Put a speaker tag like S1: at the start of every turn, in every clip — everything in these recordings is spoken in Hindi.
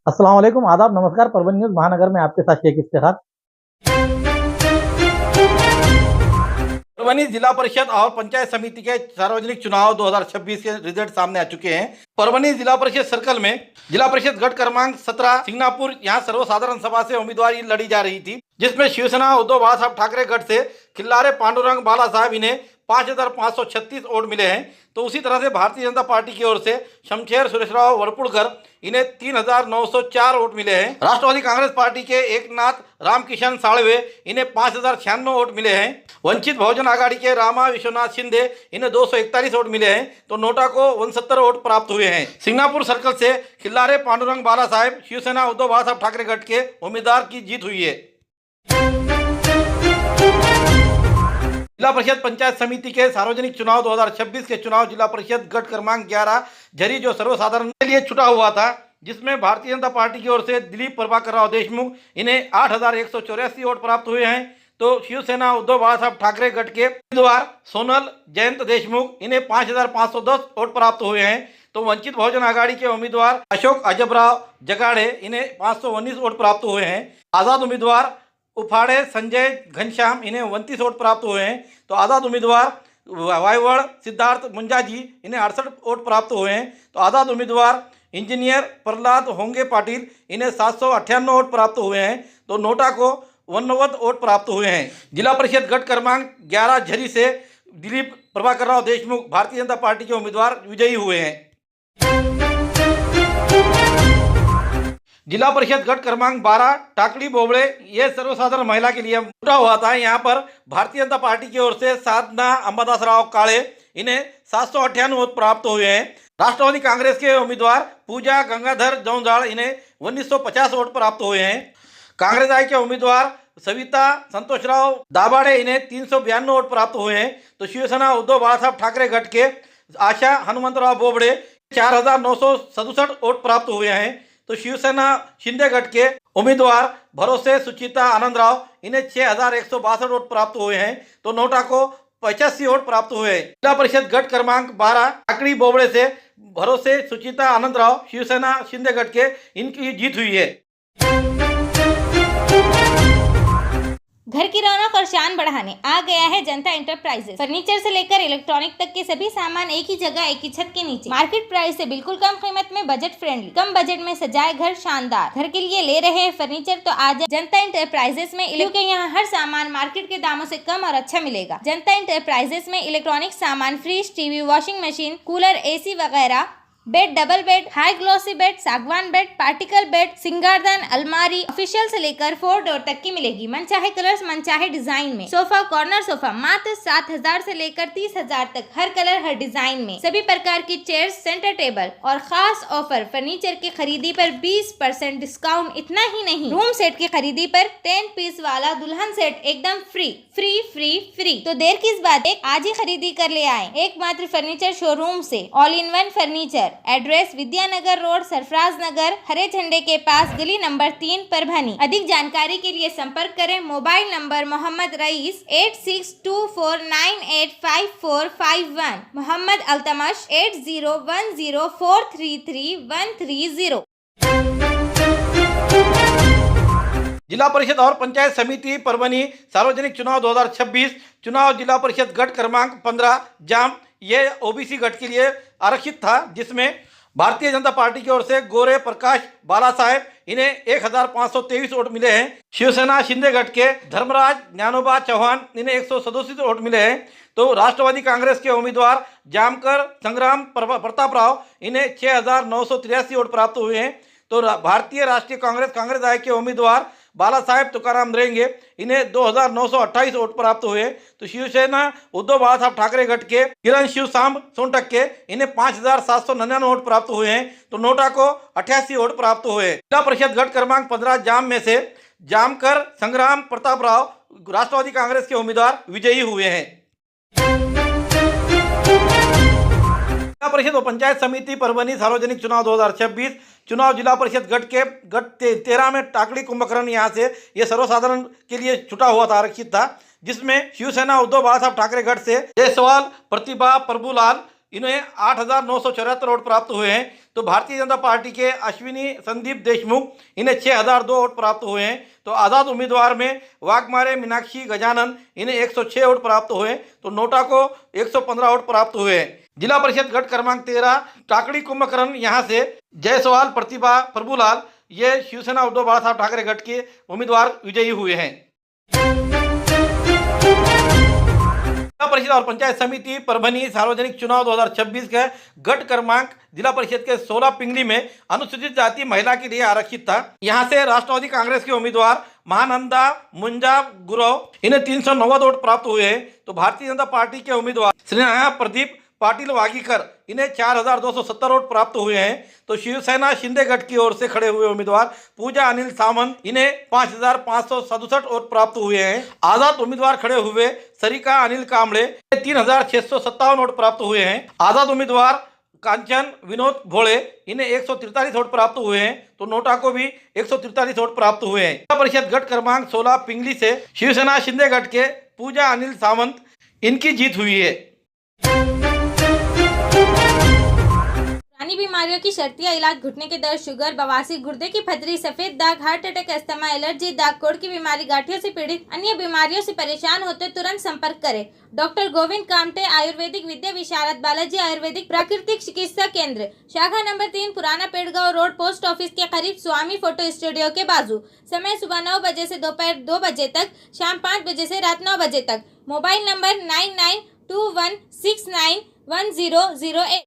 S1: अस्सलाम वालेकुम, आदाब, नमस्कार। परभणी न्यूज़ महानगर में आपके साथ शेख इफ्तिखार। परभणी जिला परिषद और पंचायत समिति के सार्वजनिक चुनाव 2026 के रिजल्ट सामने आ चुके हैं। परभणी जिला परिषद सर्कल में जिला परिषद गट क्रमांक 17 सिंगनापुर यहाँ सर्वसाधारण सभा से उम्मीदवारी लड़ी जा रही थी, जिसमें शिवसेना उद्धव बाळासाहेब ठाकरे गट से खिल्लारे पांडुरंग बाला साहब इन्हें 5,536 वोट मिले हैं। तो उसी तरह से भारतीय जनता पार्टी की ओर से शमशेर सुरेशराव वरपुड़कर इन्हें 3,904 वोट मिले हैं। राष्ट्रवादी कांग्रेस पार्टी के एकनाथ रामकिशन साळवे इन्हें 5,096 वोट मिले हैं। वंचित बहुजन आघाड़ी के रामा विश्वनाथ शिंदे इन्हें 241 वोट मिले हैं। तो नोटा को 69 वोट प्राप्त हुए हैं। सिंगनापुर सर्कल से खिल्लारे पांडुरंग बाला साहब शिवसेना उद्धव बाळासाहेब ठाकरे गट के उम्मीदवार की जीत हुई है। जिला परिषद पंचायत समिति के सार्वजनिक चुनाव 2026 के चुनाव जिला परिषद गट क्रमांक 11 झरी जो सर्वसाधारण के लिए छुटा हुआ था, जिसमें भारतीय जनता पार्टी की ओर से दिलीप प्रभाकर राव देशमुख इन्हें 8,184 वोट प्राप्त हुए हैं। तो शिवसेना उद्धव बाळासाहेब ठाकरे गट के उम्मीदवार सोनल जयंत देशमुख इन्हें 5,510 वोट प्राप्त हुए हैं। तो वंचित बहुजन आघाड़ी के उम्मीदवार अशोक अजबराव जगाड़े इन्हें 519 वोट प्राप्त हुए हैं। आज़ाद उम्मीदवार उफाड़े संजय घनश्याम इन्हें 29 वोट प्राप्त हुए हैं। तो आज़ाद उम्मीदवार वायवड़ सिद्धार्थ मुंजाजी इन्हें 68 वोट प्राप्त हुए हैं। तो आज़ाद उम्मीदवार इंजीनियर प्रहलाद होंगे पाटिल इन्हें 798 वोट प्राप्त हुए हैं। तो नोटा को 89 वोट प्राप्त हुए हैं। जिला परिषद गट क्रमांक 11 झरी से दिलीप प्रभाकर राव देशमुख भारतीय जनता पार्टी के उम्मीदवार विजयी हुए हैं। जिला परिषद गट क्रमांक 12 टाकड़ी बोबड़े ये सर्वसाधारण महिला के लिए छुटा हुआ था। यहाँ पर भारतीय जनता पार्टी की ओर से साधना अंबादासराव काळे इन्हें 798 वोट प्राप्त हुए हैं। राष्ट्रवादी कांग्रेस के उम्मीदवार पूजा गंगाधर जौंजाड़ इन्हें 1950 वोट प्राप्त हुए हैं। कांग्रेस आई के उम्मीदवार सविता संतोषराव दाभाडे इन्हें 392 वोट प्राप्त हुए हैं। तो शिवसेना उद्धव बाळासाहेब ठाकरे गट के आशा हनुमंतराव बोबड़े 4,967 वोट प्राप्त हुए हैं। तो शिवसेना शिंदे गट के उम्मीदवार भरोसे सुचिता आनंदराव इन्हें 6,162 वोट प्राप्त हुए हैं। तो नोटा को 85 वोट प्राप्त हुए हैं। जिला परिषद गट क्रमांक 12 टाकड़ी बोबड़े से भरोसे सुचिता आनंदराव शिवसेना शिंदे गट के इनकी जीत हुई है।
S2: घर की रौनक और शान बढ़ाने आ गया है जनता एंटरप्राइजेस। फर्नीचर से लेकर इलेक्ट्रॉनिक तक के सभी सामान एक ही जगह एक ही छत के नीचे मार्केट प्राइस से बिल्कुल कम कीमत में बजट फ्रेंडली। कम बजट में सजाए घर शानदार। घर के लिए ले रहे हैं फर्नीचर तो आज जनता एंटरप्राइजेस में, क्योंकि यहाँ हर सामान मार्केट के दामों से कम और अच्छा मिलेगा। जनता एंटरप्राइजेस में इलेक्ट्रॉनिक सामान, fridge, TV, washing machine, cooler, AC वगैरह, bed, double bed, high glossy bed, सागवान बेड, पार्टिकल बेड, सिंगारदान, अलमारी ऑफिशियल से लेकर 4 डोर तक की मिलेगी। मनचाहे कलर्स, मनचाहे डिजाइन में। सोफा, कॉर्नर सोफा मात्र 7,000 से लेकर 30,000 तक, हर कलर हर डिजाइन में। सभी प्रकार की चेयर्स, सेंटर टेबल और खास ऑफर, फर्नीचर की खरीदी पर 20% डिस्काउंट। इतना ही नहीं, रूम सेट की खरीदी पर 10 पीस वाला दुल्हन सेट एकदम फ्री फ्री फ्री फ्री। तो देर किस बात, एक आज ही खरीदी कर ले आए एकमात्र फर्नीचर शोरूम से। All in one furniture. Address Vidyanagar road, Sarfaraz Nagar, हरे झंडे के पास, गली नंबर 3, परभणी। अधिक जानकारी के लिए संपर्क करें। Mobile number Mohammad rice 8624985451, Mohammad Altamash 8010433130।
S1: जिला परिषद और पंचायत समिति परभणी सार्वजनिक चुनाव 2026 चुनाव जिला परिषद गट क्रमांक 15 जाम ये OBC गट के लिए आरक्षित था, जिसमें भारतीय जनता पार्टी की ओर से गोरे प्रकाश बाला साहेब इन्हें 1,523 वोट मिले हैं। शिवसेना शिंदे गट के धर्मराज ज्ञानोबा चौहान इन्हें 167 वोट मिले हैं। तो राष्ट्रवादी कांग्रेस के उम्मीदवार जामकर संग्राम प्रताप राव इन्हें 6,983 वोट प्राप्त हुए हैं। तो भारतीय राष्ट्रीय कांग्रेस आय के उम्मीदवार बाला साहेब तुकाराम रेंगे इन्हें 2,928 वोट प्राप्त हुए। तो शिवसेना उद्धव बाळासाहेब ठाकरे गट के किरण शिवसांब सोनटक के इन्हें 5,799 वोट प्राप्त हुए हैं। तो नोटा को 88 वोट प्राप्त हुए। जिला परिषद गट क्रमांक 15 जाम में से जामकर संग्राम प्रताप राव राष्ट्रवादी कांग्रेस के उम्मीदवार विजयी हुए हैं। जिला परिषद और पंचायत समिति परभणी सार्वजनिक चुनाव 2026 चुनाव जिला परिषद गट 13 में टाकड़ी कुंभकर्ण यहाँ से ये सर्वसाधारण के लिए छुटा हुआ था, आरक्षित था, जिसमें शिवसेना उद्धव बाळासाहेब ठाकरे गट से जयसवाल प्रतिभा प्रभुलाल इन्हें 8,974 वोट प्राप्त हुए हैं। तो भारतीय जनता पार्टी के अश्विनी संदीप देशमुख इन्हें 6,002 वोट प्राप्त हुए हैं। तो आज़ाद उम्मीदवार में वाघमारे मीनाक्षी गजानन इन्हें 106 वोट प्राप्त हुए। तो नोटा को 115 वोट प्राप्त हुए हैं। जिला परिषद गट क्रमांक 13 टाकड़ी कुंभकर्ण यहाँ से जयसवाल प्रतिभा प्रभुलाल ये शिवसेना उद्धव बाला साहब ठाकरे गट के उम्मीदवार विजयी हुए हैं। जिला परिषद और पंचायत समिति परभनी सार्वजनिक चुनाव 2026 के गट क्रमांक जिला परिषद के 16 पिंगली में अनुसूचित जाति महिला के लिए आरक्षित था। यहां से राष्ट्रवादी कांग्रेस के उम्मीदवार महानंदा मुंजा गुरव इन्हें 390 वोट प्राप्त हुए हैं। तो भारतीय जनता पार्टी के उम्मीदवार स्नेहा प्रदीप पाटिल वागीकर इन्हें 4,270 वोट प्राप्त हुए हैं। तो शिवसेना शिंदे गट की ओर से खड़े हुए उम्मीदवार पूजा अनिल सामंत इन्हें 5,567 वोट प्राप्त हुए हैं। आजाद उम्मीदवार खड़े हुए सरिका अनिल कांबळे 3,657 वोट प्राप्त हुए हैं। आजाद उम्मीदवार कांचन विनोद भोले इन्हें 143 वोट प्राप्त हुए हैं। तो नोटा को भी 143 वोट प्राप्त हुए हैं। जिला परिषद गट क्रमांक 16 पिंगली से शिवसेना शिंदे गट के पूजा अनिल सामंत इनकी जीत हुई है।
S2: पुरानी बीमारियों की शर्तिया इलाज, घुटने के दर्द, शुगर, बवासीर, गुर्दे की पथरी, सफेद दाग, हार्ट अटैक, अस्थमा, एलर्जी, दाग, कोड़ की बीमारी, गांठियों से पीड़ित अन्य बीमारियों से परेशान होते तुरंत संपर्क करें। डॉक्टर गोविंद कामटे, आयुर्वेदिक विद्या विशारद, बालाजी आयुर्वेदिक प्राकृतिक चिकित्सा केंद्र, शाखा नंबर 3, पुराना पेड़गांव रोड, पोस्ट ऑफिस के करीब, स्वामी फोटो स्टूडियो के बाजू। समय सुबह 9 बजे से दोपहर 2 बजे तक, शाम 5 बजे से रात 9 बजे तक। Mobile number 9921691008।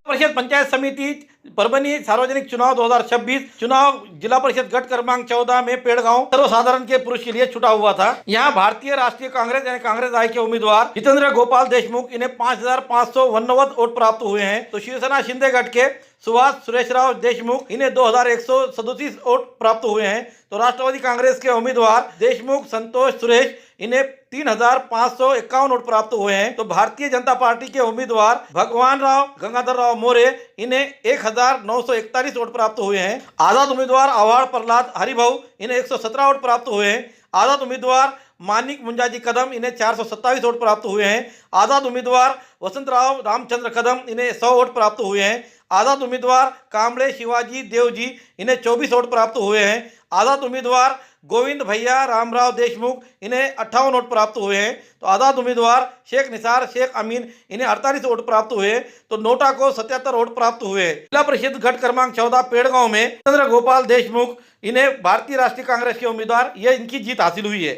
S1: परिषद पंचायत समिति परभनी सार्वजनिक चुनाव 2026 चुनाव जिला परिषद गट क्रमांक 14 में पेड़गांव सर्वसाधारण के पुरुष के लिए छुटा हुआ था। यहां भारतीय राष्ट्रीय कांग्रेस यानी कांग्रेस आई के उम्मीदवार जितेंद्र गोपाल देशमुख इन्हें 5,589 वोट प्राप्त हुए हैं। तो शिवसेना शिंदे गट के सुभाष सुरेशराव देशमुख इन्हें 2,137 वोट प्राप्त हुए हैं। तो राष्ट्रवादी कांग्रेस के उम्मीदवार देशमुख संतोष सुरेश इन्हें 3,551 वोट प्राप्त हुए हैं। तो भारतीय जनता पार्टी के उम्मीदवार भगवान राव गंगाधर राव मोरे इन्हें 1,941 वोट प्राप्त हुए हैं। आजाद उम्मीदवार आवाड़ प्रहलाद हरिभाऊ इन्हें 117 वोट प्राप्त हुए हैं। आजाद उम्मीदवार मानिक मुंजाजी कदम इन्हें 427 वोट प्राप्त हुए हैं। आजाद उम्मीदवार वसंतराव रामचंद्र कदम इन्हें 100 वोट प्राप्त हुए हैं। आजाद उम्मीदवार कांबळे शिवाजी देवजी इन्हें 24 वोट प्राप्त हुए हैं। आजाद उम्मीदवार गोविंद भैया रामराव देशमुख इन्हें 58 वोट प्राप्त हुए हैं। तो आजाद उम्मीदवार शेख निसार शेख अमीन इन्हें 48 वोट प्राप्त हुए। तो नोटा को 77 वोट प्राप्त हुए। जिला परिषद गट क्रमांक 14 पेड़गांव में जितेंद्र गोपाल देशमुख इन्हें भारतीय राष्ट्रीय कांग्रेस के उम्मीदवार ये इनकी जीत हासिल हुई है।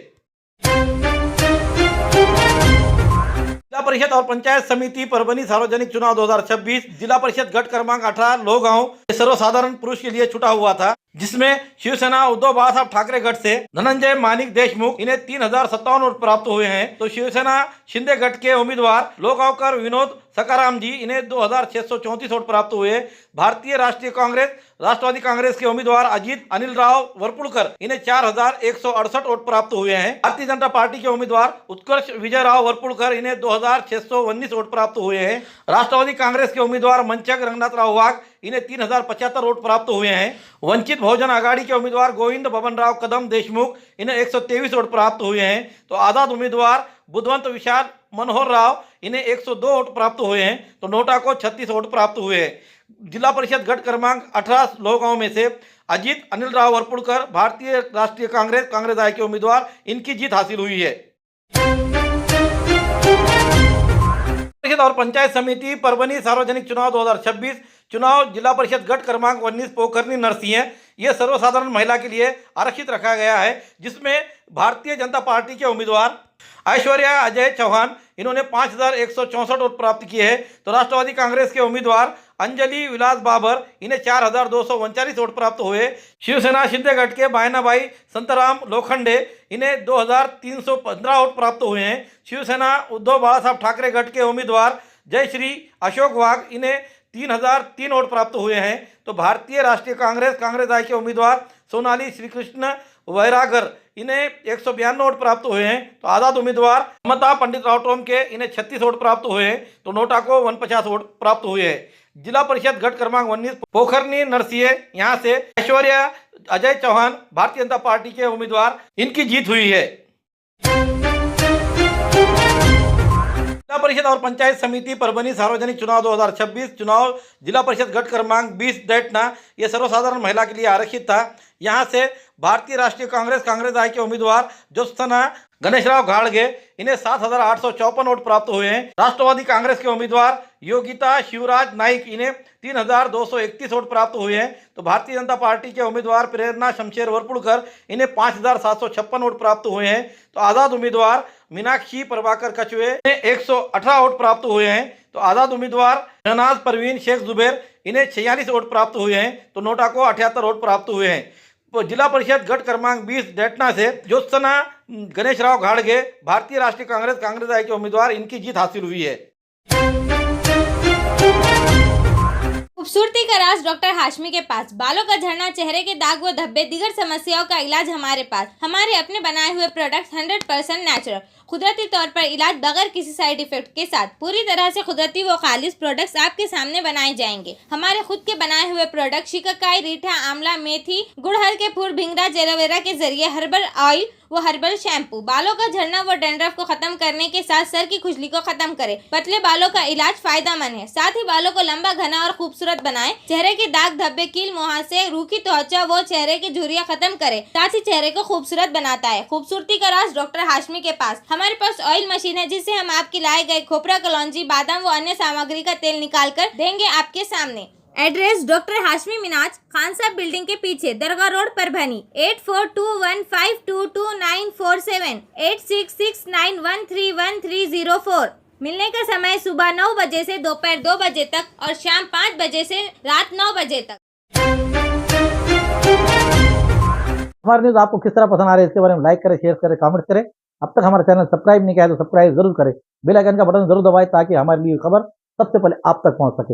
S1: जिला परिषद और पंचायत समिति परभनी सार्वजनिक चुनाव 2026 जिला परिषद गट क्रमांक 18 लोहगांव सर्वसाधारण पुरुष के लिए छुटा हुआ था, जिसमें शिवसेना उद्धव बाला साहब ठाकरे गट से धनंजय मानिक देशमुख इन्हें 3,057 वोट प्राप्त हुए हैं। तो शिवसेना शिंदे गट के उम्मीदवार लोहगांवकर विनोद सकाराम जी इन्हें 2,634 वोट प्राप्त हुए। भारतीय राष्ट्रीय कांग्रेस राष्ट्रवादी कांग्रेस के उम्मीदवार अजीत अनिल राव वरपुड़कर इन्हें 4,168 वोट प्राप्त हुए हैं। भारतीय जनता पार्टी के उम्मीदवार उत्कर्ष विजय राव वरपुड़कर इन्हें 2,619 वोट प्राप्त हुए हैं। राष्ट्रवादी कांग्रेस के उम्मीदवार मंचक रंगनाथ राव वाघ इन्हें 3,075 वोट प्राप्त हुए हैं। वंचित बहुजन आघाड़ी के उम्मीदवार गोविंद बबनराव कदम देशमुख इन्हें 123 वोट प्राप्त हुए हैं। तो आजाद उम्मीदवार बुधवंत विशाल मनोहर राव इन्हें 102 वोट प्राप्त हुए हैं। तो नोटा को 36 वोट प्राप्त हुए। जिला परिषद गट क्रमांक 18 लोहगांव में से अजीत अनिल राव वरपुड़कर भारतीय राष्ट्रीय कांग्रेस आई के उम्मीदवार इनकी जीत हासिल हुई है। परिषद और पंचायत समिति परभनी सार्वजनिक चुनाव 2026 चुनाव जिला परिषद गट क्रमांक 19 पोखरनी नरसिंह ये सर्वसाधारण महिला के लिए आरक्षित रखा गया है, जिसमें भारतीय जनता पार्टी के उम्मीदवार ऐश्वर्या अजय चौहान इन्होंने 5,164 वोट प्राप्त किए हैं। तो राष्ट्रवादी कांग्रेस के उम्मीदवार अंजलि विलास बाबर इन्हें 4,239 वोट प्राप्त हुए। शिवसेना शिंदे गट के बायनाबाई संतराम लोखंडे इन्हें 2,315 वोट प्राप्त हुए हैं। शिवसेना उद्धव बाला साहब ठाकरे गट के उम्मीदवार जयश्री अशोक वाघ इन्हें 3,003 वोट प्राप्त हुए हैं। तो भारतीय राष्ट्रीय कांग्रेस आई के उम्मीदवार सोनाली श्रीकृष्ण वैरागर इन्हें 192 वोट प्राप्त हुए हैं। तो आजाद उम्मीदवार ममता पंडित राव टोम के इन्हें 36 वोट प्राप्त हुए हैं। तो नोटा को 49 वोट प्राप्त हुए हैं। जिला परिषद गट क्रमांक 19 पोखरनी नरसिंह यहाँ से ऐश्वर्या अजय चौहान भारतीय जनता पार्टी के उम्मीदवार इनकी जीत हुई है। परिषद और पंचायत समिति परभणी सार्वजनिक चुनाव 2026 चुनाव जिला परिषद गट क्रमांक 20 डेटना ये सर्वसाधारण महिला के लिए आरक्षित था। यहाँ से भारतीय राष्ट्रीय कांग्रेस आई के उम्मीदवार ज्योत्सना गणेशराव घाड़गे इन्हें 7,854 वोट प्राप्त हुए हैं। राष्ट्रवादी कांग्रेस के उम्मीदवार योगिता शिवराज नाइक इन्हें 3,231 वोट प्राप्त हुए हैं। तो भारतीय जनता पार्टी के उम्मीदवार प्रेरणा शमशेर वरपुड़कर इन्हें 5,756 वोट प्राप्त हुए हैं। तो आज़ाद उम्मीदवार मीनाक्षी प्रभाकर कछुए इन्हें 118 वोट प्राप्त हुए हैं। तो आज़ाद उम्मीदवार शहनाज परवीन शेख जुबैर इन्हें 46 वोट प्राप्त हुए हैं। तो नोटा को 78 वोट प्राप्त हुए हैं। तो जिला परिषद गट क्रमांक 20 डेटना से ज्योत्सना गणेशराव घाड़गे भारतीय राष्ट्रीय कांग्रेस आई के उम्मीदवार इनकी जीत हासिल हुई है।
S2: खूबसूरती का राज डॉक्टर हाशमी के पास। बालों का झड़ना, चेहरे के दाग व धब्बे, दीगर समस्याओं का इलाज हमारे पास। हमारे अपने बनाए हुए प्रोडक्ट्स 100% नेचुरल, कुदरती तौर पर इलाज बगैर किसी साइड इफेक्ट के साथ पूरी तरह से कुदरती व खालिश प्रोडक्ट्स आपके सामने बनाए जाएंगे। हमारे खुद के बनाए हुए प्रोडक्ट शिकाकाई, रीठा, आंवला, मेथी, गुड़हल के फूल, भिंगरा, एलोवेरा के जरिए हर्बल ऑयल वो हर्बल शैम्पू बालों का झड़ना व डैंड्रफ को खत्म करने के साथ सर की खुजली को खत्म करे। पतले बालों का इलाज फायदेमंद है, साथ ही बालों को लंबा, घना और खूबसूरत बनाए। चेहरे के दाग धब्बे, कील मुहासे, रूखी त्वचा वो चेहरे की झुर्रियां खत्म करे, साथ ही चेहरे को खूबसूरत बनाता है। खूबसूरती का राज डॉक्टर हाशमी के पास। हमारे पास ऑयल मशीन है जिससे हम आपके लाए गए खोपरा, कलौंजी, बादाम व अन्य सामग्री का तेल निकाल कर देंगे आपके सामने। एड्रेस डॉक्टर हाशमी मिनाज, खान साहब बिल्डिंग के पीछे, दरगाह रोड, परभणी। 8421522947 8669131304। मिलने का समय सुबह 9 बजे से दोपहर 2 बजे तक और शाम 5 बजे से रात 9 बजे तक।
S3: हमारे न्यूज़ आपको किस तरह पसंद आ रही है इसके बारे में लाइक करें, शेयर करें, कमेंट करें। अब तक हमारा चैनल सब्सक्राइब नहीं किया है तो सब्सक्राइब जरूर करें, बेल आइकन का बटन जरूर दबाएं ताकि हमारी खबर सबसे पहले आप तक पहुंच सके।